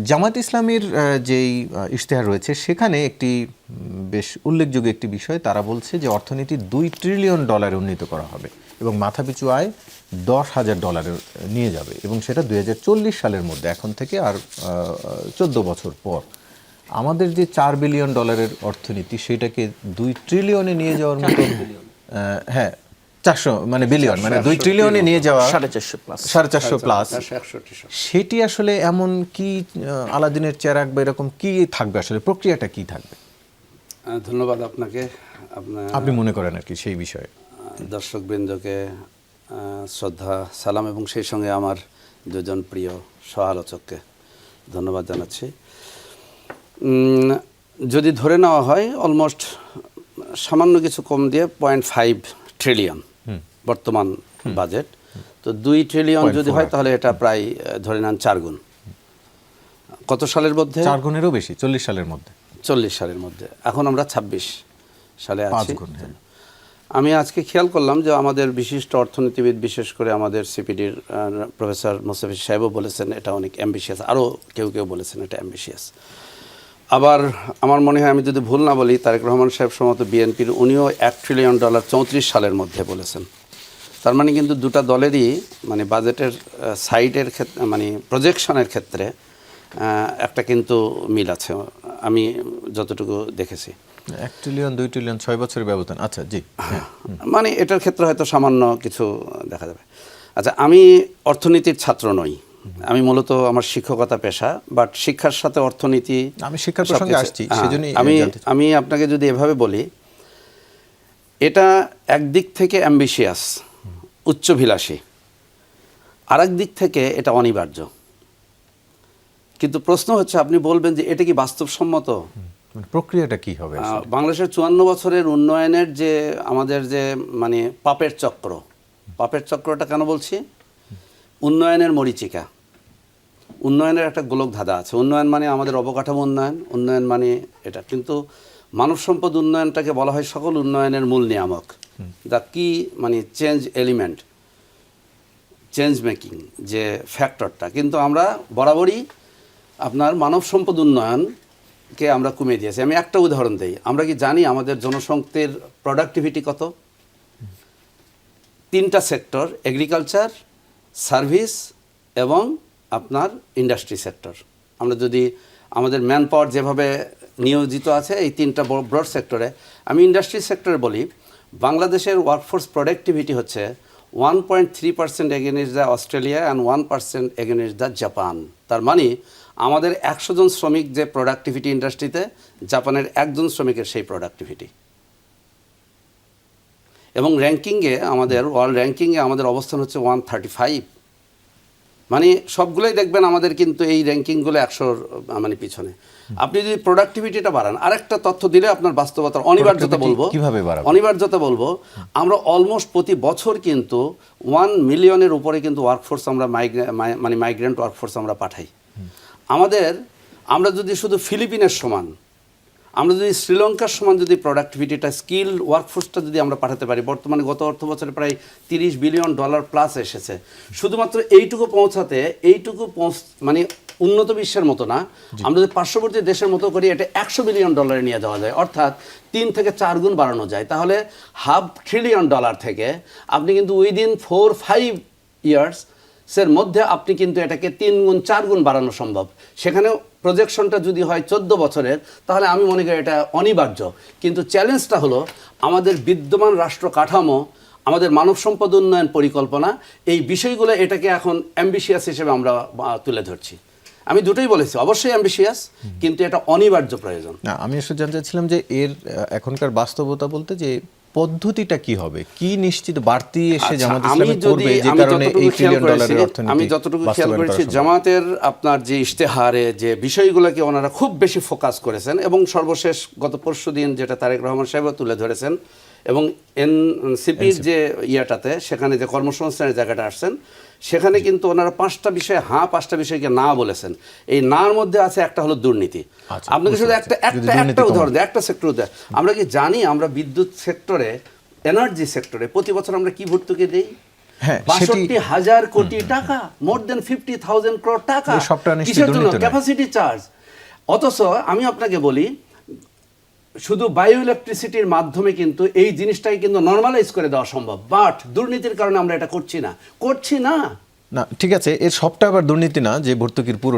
জামাত ইসলামীর যেই ইশতেহার রয়েছে সেখানে একটি বেশ উল্লেখযোগ্য একটি বিষয়, তারা বলছে যে অর্থনীতি $2 ট্রিলিয়ন উন্নীত করা হবে এবং মাথাপিছু আয় $10,000 নিয়ে যাবে, এবং সেটা 2040 সালের মধ্যে, এখন থেকে আর 14 বছর পর। আমাদের যে $4 বিলিয়ন অর্থনীতি, সেটাকে 2 ট্রিলিয়নে নিয়ে যাওয়ার মতো, হ্যাঁ 400 মানে বিলিয়ন, মানে 2 ট্রিলিয়নে নিয়ে যাওয়া 450 প্লাস, সেটি আসলে এমন কি আলাদিনের চেরাগ বা এরকম কি থাকবে, আসলে প্রক্রিয়াটা কি থাকবে? ধন্যবাদ আপনাকে। আপনি মনে করেন আর কি সেই বিষয়ে? দর্শকবৃন্দকে শ্রদ্ধা, সালাম এবং সেই সঙ্গে আমার দুজন প্রিয় সহ-আলোচককে ধন্যবাদ জানাচ্ছি। যদি ধরে নেওয়া হয় অলমোস্ট সামান্য কিছু কম দিয়ে 0.5 ট্রিলিয়ন বর্তমান বাজেট, তো 2 ট্রিলিয়ন যদি হয় তাহলে এটা প্রায় ধরে নেন 4 গুণ। কত সালের মধ্যে? 4 গুণেরও বেশি, 40 সালের মধ্যে। 40 সালের মধ্যে, এখন আমরা 26 সালে আছি। আমি আজকে খেয়াল করলাম যে আমাদের বিশিষ্ট অর্থনীতিবিদ, বিশেষ করে আমাদের সিপিডির প্রফেসর মোস্তাফিজ সাহেবও বলেছেন এটা অনেক অ্যাম্বিশিয়াস, আরও কেউ কেউ বলেছেন এটা অ্যাম্বিশিয়াস। আবার আমার মনে হয়, আমি যদি ভুল না বলি, তারেক রহমান সাহেব সম্ভবত বিএনপির, উনিও $1 ট্রিলিয়ন 34 সালের মধ্যে বলেছেন। তার মানে কিন্তু দুটা দলেরই মানে বাজেটের সাইডের ক্ষেত্রে, মানে প্রজেকশনের ক্ষেত্রে একটা কিন্তু মিল আছে, আমি যতটুকু দেখেছি। 1 ট্রিলিয়ন 2 ট্রিলিয়ন 6 বছরের ব্যবধান। আচ্ছা, জি, মানে এটার ক্ষেত্রে হয়তো সামান্য কিছু দেখা যাবে। আচ্ছা, আমি অর্থনীতির ছাত্র নই, আমি মূলত আমার শিক্ষকতা পেশা, বাট শিক্ষার সাথে অর্থনীতি, আমি শিক্ষার প্রসঙ্গে আসছি, সেজন্যই আমি আপনাকে যদি এভাবে বলি, এটা একদিক থেকে অ্যাম্বিশিয়াস, উচ্চভিলাষী, আরেক দিক থেকে এটা অনিবার্য। কিন্তু প্রশ্ন হচ্ছে, আপনি বলবেন যে এটা কি বাস্তবসম্মত? প্রক্রিয়াটা কি হবে? বাংলাদেশের 54 বছরের উন্নয়নের যে আমাদের যে মানে পাপের চক্রটা কেন বলছি? উন্নয়নের মরীচিকা, উন্নয়নের একটা গোলক ধাঁধা আছে। উন্নয়ন মানে আমাদের অবকাঠামো উন্নয়ন মানে এটা, কিন্তু মানব সম্পদ উন্নয়নটাকে বলা হয় সকল উন্নয়নের মূল নিয়ামক, দ্য কি মানে চেঞ্জ এলিমেন্ট, চেঞ্জ মেকিং যে ফ্যাক্টরটা। কিন্তু আমরা বরাবরই আপনার মানব সম্পদ উন্নয়নকে আমরা কমিয়ে দিয়েছি। আমি একটা উদাহরণ দিই, আমরা কি জানি আমাদের জনসংখ্যার প্রোডাক্টিভিটি কত? 3টা সেক্টর, এগ্রিকালচার, সার্ভিস এবং আপনার ইন্ডাস্ট্রি সেক্টর। আমরা যদি আমাদের ম্যান পাওয়ার যেভাবে নিয়োজিত আছে এই 3টা ব্রড সেক্টরে, আমি ইন্ডাস্ট্রি সেক্টরে বলি, বাংলাদেশের ওয়ার্কফোর্স প্রোডাক্টিভিটি হচ্ছে 1.3% against the Australia and 1% against the Japan. তার মানে আমাদের 100 জন শ্রমিক যে প্রোডাক্টিভিটি ইন্ডাস্ট্রিতে, জাপানের 1 জন শ্রমিকের সেই প্রোডাক্টিভিটি। এবং র্যাঙ্কিংয়ে, আমাদের ওয়ার্ল্ড র্যাঙ্কিংয়ে আমাদের অবস্থান হচ্ছে 135। মানে সবগুলোই দেখবেন আমাদের কিন্তু এই র্যাঙ্কিংগুলো 100-র মানে পিছনে। আপনি যদি প্রোডাক্টিভিটিটা বাড়ান, আরেকটা তথ্য দিলে আপনার বাস্তবতার অনিবার্যতা বলবো, আমরা অলমোস্ট প্রতি বছর কিন্তু 1 মিলিয়নের উপরে কিন্তু ওয়ার্কফোর্স আমরা মাইগ্রেন্ট ওয়ার্কফোর্স আমরা পাঠাই। আমরা যদি শুধু ফিলিপিনের সমান, আমরা যদি শ্রীলঙ্কার সমান যদি প্রোডাক্টিভিটিটা, স্কিল ওয়ার্কফোর্সটা যদি আমরা পাঠাতে পারি, বর্তমানে গত অর্থ বছরে প্রায় $30 বিলিয়ন প্লাস এসেছে। শুধুমাত্র এইটুকু পৌঁছাতে, মানে উন্নত বিশ্বের মতো না, আমরা যদি পার্শ্ববর্তী দেশের মতো করি, এটা $100 বিলিয়ন নিয়ে যাওয়া যায়, অর্থাৎ 3 থেকে 4 গুণ বাড়ানো যায়। তাহলে $500 ট্রিলিয়ন থেকে আপনি কিন্তু উইদিন 4-5 ইয়ার্সের মধ্যে আপনি কিন্তু এটাকে 3 গুণ 4 গুণ বাড়ানো সম্ভব। সেখানেও প্রজেকশনটা যদি হয় 14 বছরের, তাহলে আমি মনে করি এটা অনিবার্য। কিন্তু চ্যালেঞ্জটা হলো আমাদের বিদ্যমান রাষ্ট্র কাঠামো, আমাদের মানব সম্পদ উন্নয়ন পরিকল্পনা, এই বিষয়গুলো এটাকে এখন অ্যাম্বিশিয়াস হিসেবে আমরা তুলে ধরছি। আমি দুটোই বলেছি, অবশ্যই অ্যাম্বিশিয়াস, কিন্তু এটা অনিবার্য প্রয়োজন। না, আমি আসলে জানতে চাচ্ছিলাম যে এর এখনকার বাস্তবতা বলতে যে পদ্ধতিটা কি হবে, কি নিশ্চিত বাড়তি এসে জামাত ইসলামী করবে যে কারণে $1 ট্রিলিয়ন অর্থনীতি? আমি যতটুকু খেয়াল করেছি, জামাতের আপনার যে ইশতেহারে যে বিষয়গুলোকে ওনারা খুব বেশি ফোকাস করেছেন, এবং সর্বশেষ গত পরশুদিন যেটা তারেক রহমান সাহেব তুলে ধরেছেন, এবং এনসিপির যে ইয়াটাতে, সেখানে যে কর্মসংস্থানের জায়গাটা আসছেন, সেখানে কিন্তু ওনারা 5টা বিষয়ে হ্যাঁ, 5টা বিষয়কে না বলেছেন। এই নার মধ্যে আছে একটা হলো দুর্নীতি। আপনাকে শুধু একটা উদাহরণ দেয়, একটা সেক্টর দেয়। আমরা কি জানি আমরা বিদ্যুৎ সেক্টরে, এনার্জি সেক্টরে প্রতি বছর আমরা কি ভর্তুকি দিই? হ্যাঁ, 62,000 কোটি টাকা, মোর দেন 50,000 crore টাকা। এই সবটা নিশ্চয়ই কিসের জন্য? দুর্নীতি নয়। Capacity charge. অথচ আমি আপনাকে বলি, শুধু বায়ো ইলেকট্রিসিটির মাধ্যমে কিন্তু এই জিনিসটাকে কিন্তু নর্মালাইজ করে দেওয়া সম্ভব, বাট দুর্নীতির কারণে আমরা এটা করছি না। না ঠিক আছে, এর সবটা আবার দুর্নীতি না যে ভর্তুকির পুরো